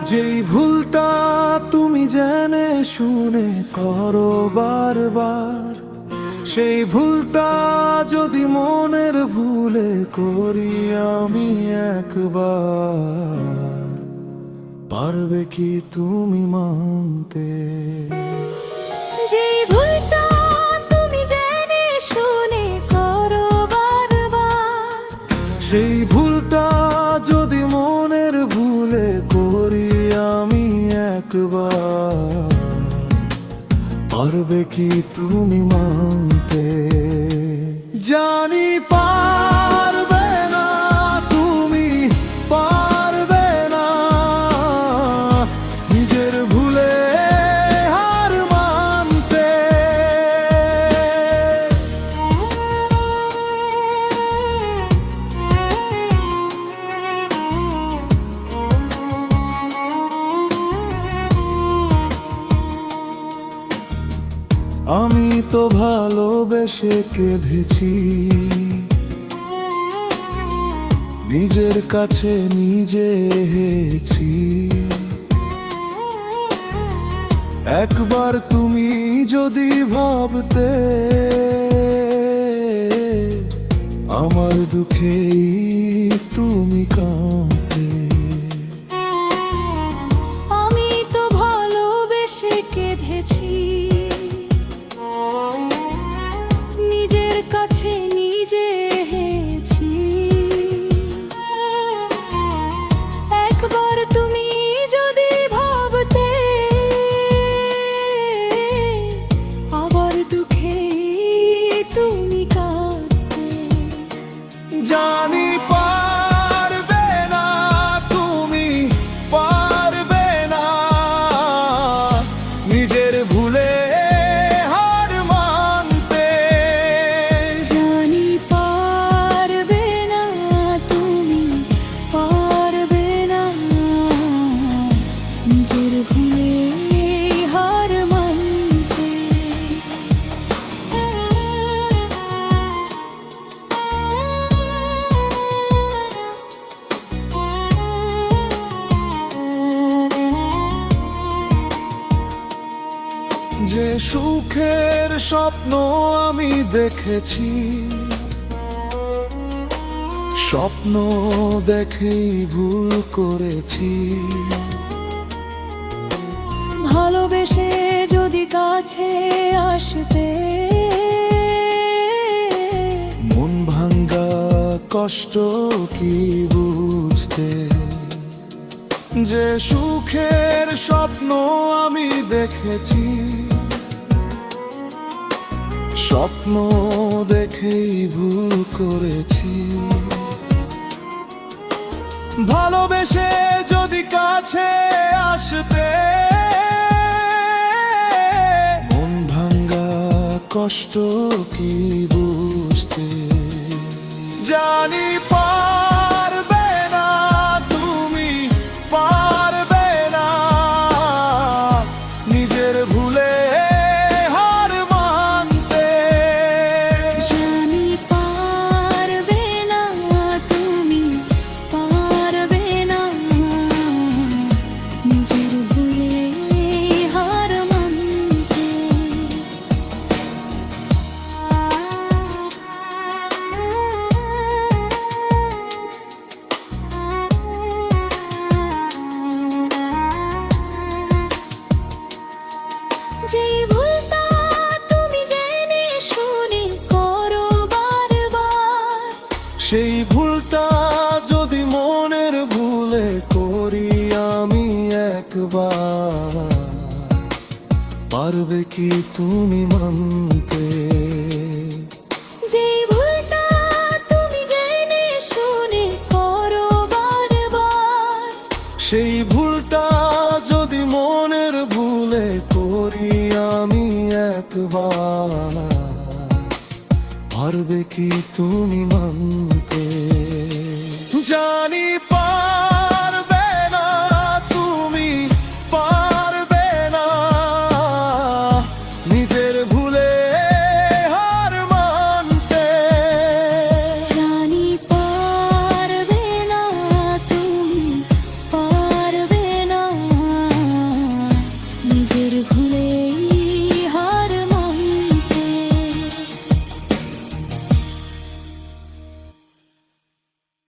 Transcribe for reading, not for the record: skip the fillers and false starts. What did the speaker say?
যেই ভুলটা তুমি জেনে শুনে করো বারবার, সেই ভুলটা যদি মনের ভুলে করি আমি একবার, পারবে কি তুমি মানতে? যেই ভুলটা তুমি জেনে শুনে করো বারবার, সেই ভুলটা যদি মনের ভুলে করি আমি একবার, পারবে কি তুমি মানতে? জানি পারবে না, তুমি পারবে না নিজের ভুলে হার মানতে। আমি তো ভালোবেসে কেঁদেছি, নিজের কাছে নিজে হেরেছি। একবার তুমি যদি ভাবতে আমার দুঃখেই তুমি কাঁদতে। আমি তো ভালোবেসে কেঁদেছি, নিজের কাছে নিজে হেরেছি। একবার তুমি যদি ভাবতে আবার দুঃখে তুমি কাঁদতে। জানি পারবে না, তুমি পারবে না নিজের ভুলে হার মানতে। জানি পারবে না, তুমি পারবে না নিজের ভুলে হার মানতে। যে সুখের স্বপ্ন আমি দেখেছি, স্বপ্ন দেখেই ভুল করেছি। ভালোবেসে যদি কাছে আসতে মন ভাঙ্গা কষ্ট কি বুঝতে? যে সুখের স্বপ্ন আমি দেখেছি, স্বপ্ন দেখেই ভুল করেছি। ভালোবেসে যদি কাছে আসতে মন ভাঙ্গা কষ্ট কি বুঝতে? জানি পারবে না, তুমি পারবে না নিজের ভুলে হার মানতে। জানি পারবে না, তুমি পারবে না নিজের ভুলে হার মানতে। যেই ভুলটা তুমি জেনে শুনে করো বারবার, সেই ভুলটা যদি মনের ভুলে করি আমি একবার, পারবে কি তুমি মানতে? যেই ভুলটা তুমি জেনে শুনে করো বারবার, সেই ভুলটা যদি মনের ভুলে করি আমি একবার, পারবে কি তুমি মানতে? জানি